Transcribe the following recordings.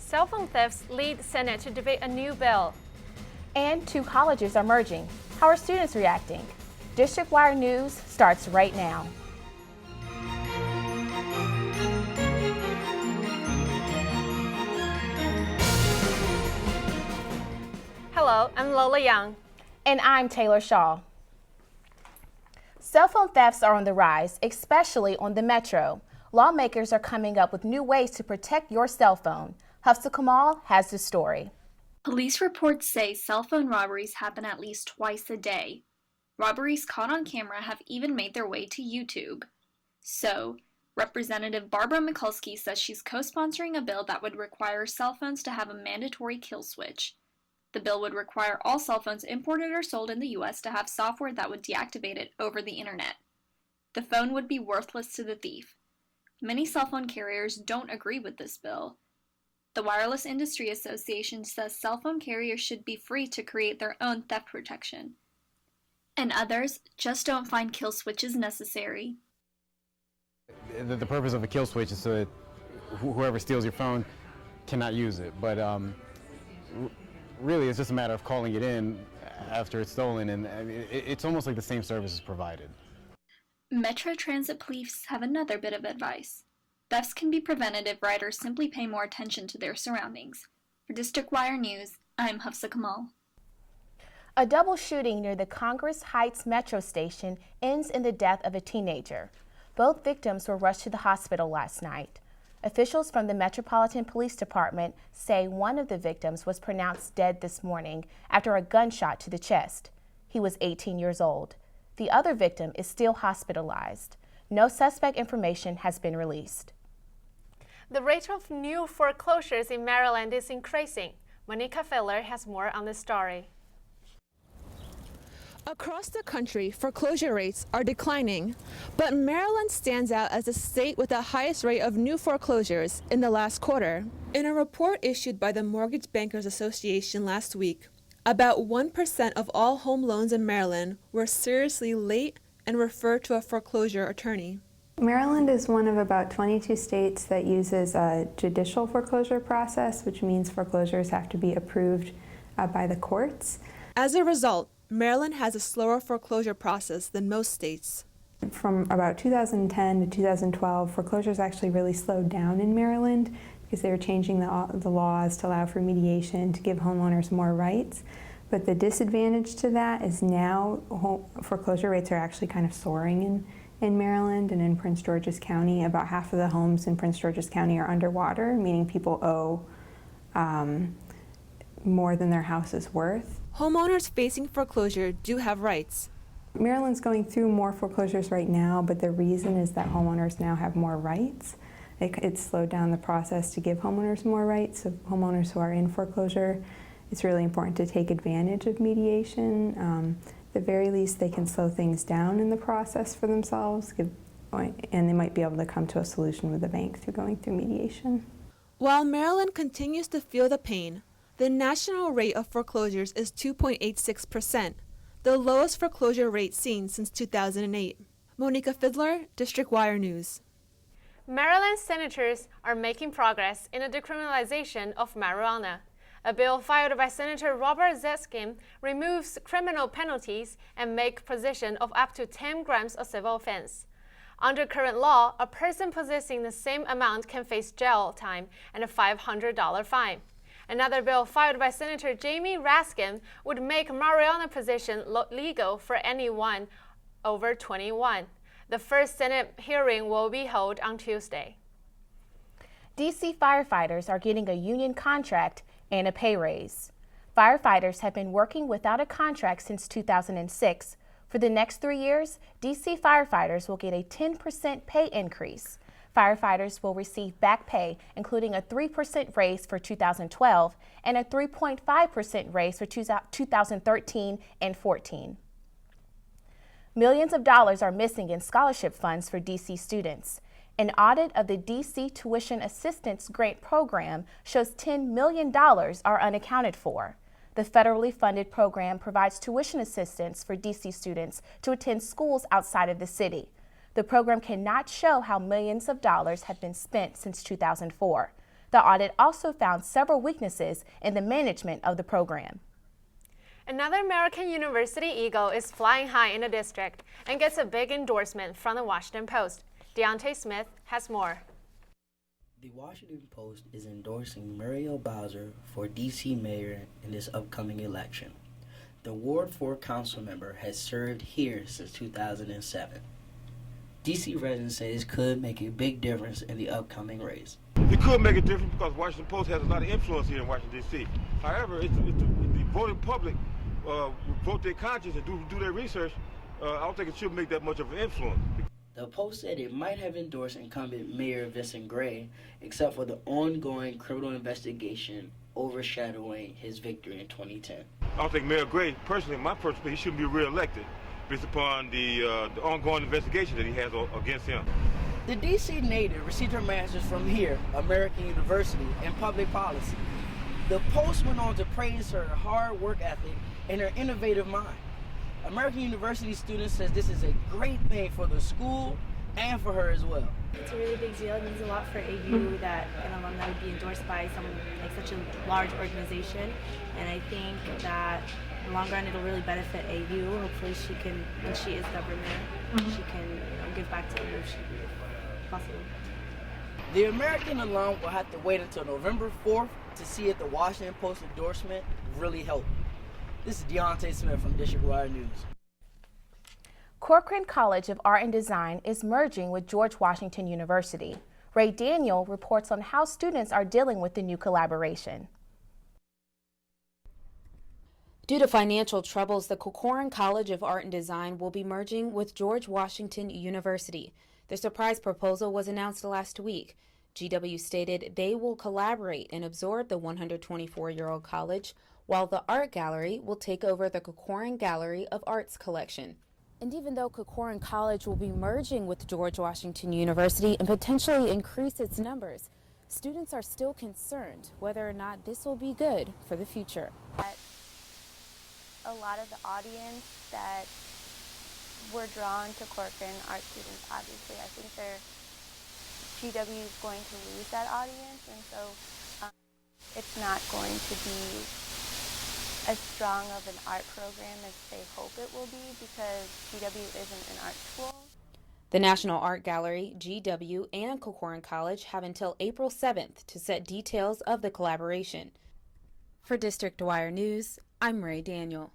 Cell phone thefts lead Senate to debate a new bill. And 2 colleges are merging. How are students reacting? District Wire News starts right now. Hello, I'm Lola Young. And I'm Taylor Shaw. Cell phone thefts are on the rise, especially on the metro. Lawmakers are coming up with new ways to protect your cell phone. Hafsa Kamal has the story. Police reports say cell phone robberies happen at least twice a day. Robberies caught on camera have even made their way to YouTube. So, Representative Barbara Mikulski says she's co-sponsoring a bill that would require cell phones to have a mandatory kill switch. The bill would require all cell phones imported or sold in the U.S. to have software that would deactivate it over the internet. The phone would be worthless to the thief. Many cell phone carriers don't agree with this bill. The Wireless Industry Association says cell phone carriers should be free to create their own theft protection. And others just don't find kill switches necessary. The purpose of a kill switch is so that whoever steals your phone cannot use it. But really, it's just a matter of calling it in after it's stolen, and it's almost like the same service is provided. Metro Transit police have another bit of advice. Thefts can be prevented if riders simply pay more attention to their surroundings. For District Wire News, I'm Hafsa Kamal. A double shooting near the Congress Heights Metro station ends in the death of a teenager. Both victims were rushed to the hospital last night. Officials from the Metropolitan Police Department say one of the victims was pronounced dead this morning after a gunshot to the chest. He was 18 years old. The other victim is still hospitalized. No suspect information has been released. The rate of new foreclosures in Maryland is increasing. Monica Filler has more on the story. Across the country, foreclosure rates are declining, but Maryland stands out as the state with the highest rate of new foreclosures in the last quarter. In a report issued by the Mortgage Bankers Association last week, about 1% of all home loans in Maryland were seriously late and referred to a foreclosure attorney. Maryland is one of about 22 states that uses a judicial foreclosure process, which means foreclosures have to be approved by the courts. As a result, Maryland has a slower foreclosure process than most states. From about 2010 to 2012, foreclosures actually really slowed down in Maryland because they were changing the laws to allow for mediation to give homeowners more rights. But the disadvantage to that is now foreclosure rates are actually kind of soaring in Maryland and in Prince George's County. About half of the homes in Prince George's County are underwater, meaning people owe more than their house is worth. Homeowners facing foreclosure do have rights. Maryland's going through more foreclosures right now, but the reason is that homeowners now have more rights. It slowed down the process to give homeowners more rights. So homeowners who are in foreclosure, it's really important to take advantage of mediation. At the very least, they can slow things down in the process for themselves, and they might be able to come to a solution with the bank through going through mediation. While Maryland continues to feel the pain, the national rate of foreclosures is 2.86%, the lowest foreclosure rate seen since 2008. Monica Fidler, District Wire News. Maryland senators are making progress in the decriminalization of marijuana. A bill filed by Senator Robert Zeskin removes criminal penalties and makes possession of up to 10 grams a civil offense. Under current law, a person possessing the same amount can face jail time and a $500 fine. Another bill filed by Senator Jamie Raskin would make marijuana possession legal for anyone over 21. The first Senate hearing will be held on Tuesday. DC firefighters are getting a union contract and a pay raise. Firefighters have been working without a contract since 2006. For the next 3 years, DC firefighters will get a 10% pay increase. Firefighters will receive back pay, including a 3% raise for 2012 and a 3.5% raise for 2013 and 14. Millions of dollars are missing in scholarship funds for DC students. An audit of the DC Tuition Assistance Grant Program shows $10 million are unaccounted for. The federally funded program provides tuition assistance for DC students to attend schools outside of the city. The program cannot show how millions of dollars have been spent since 2004. The audit also found several weaknesses in the management of the program. Another American University Eagle is flying high in the district and gets a big endorsement from the Washington Post. Deontay Smith has more. The Washington Post is endorsing Muriel Bowser for D.C. mayor in this upcoming election. The Ward 4 council member has served here since 2007. D.C. residents say this could make a big difference in the upcoming race. It could make a difference because Washington Post has a lot of influence here in Washington, D.C. However, the voting public vote their conscience and do their research. I don't think it should make that much of an influence. The Post said it might have endorsed incumbent Mayor Vincent Gray, except for the ongoing criminal investigation overshadowing his victory in 2010. I don't think Mayor Gray, personally, in my personal opinion, he shouldn't be reelected based upon the ongoing investigation that he has against him. The D.C. native received her master's from here, American University, in public policy. The Post went on to praise her hard work ethic and her innovative mind. American University students says this is a great thing for the school and for her as well. It's a really big deal. It means a lot for AU that an alumni would be endorsed by someone like such a large organization, and I think that in the long run it'll really benefit AU. Hopefully she can, when she is governor, she can give back to AU if possible. The American alum will have to wait until November 4th to see if the Washington Post endorsement really helped. This is Deontay Smith from District Wire News. Corcoran College of Art and Design is merging with George Washington University. Ray Daniel reports on how students are dealing with the new collaboration. Due to financial troubles, the Corcoran College of Art and Design will be merging with George Washington University. The surprise proposal was announced last week. GW stated they will collaborate and absorb the 124-year-old college, while the art gallery will take over the Corcoran Gallery of Arts collection. And even though Corcoran College will be merging with George Washington University and potentially increase its numbers, students are still concerned whether or not this will be good for the future. A lot of the audience that were drawn to Corcoran art students, obviously. I think GW is going to lose that audience, and so it's not going to be as strong of an art program as they hope it will be because GW isn't an art school. The National Art Gallery, GW, and Corcoran College have until April 7th to set details of the collaboration. For District Wire News, I'm Ray Daniel.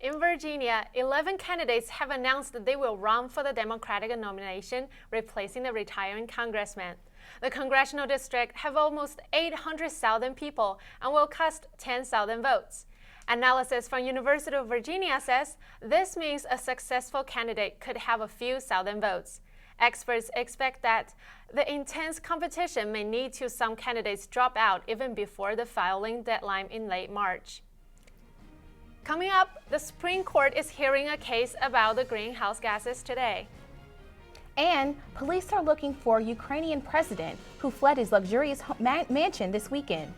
In Virginia, 11 candidates have announced that they will run for the Democratic nomination, replacing the retiring congressman. The congressional district have almost 800,000 people and will cast 10,000 votes. Analysis from University of Virginia says this means a successful candidate could have a few thousand votes. Experts expect that the intense competition may lead to some candidates drop out even before the filing deadline in late March. Coming up, the Supreme Court is hearing a case about the greenhouse gases today. And police are looking for Ukrainian president who fled his luxurious mansion this weekend.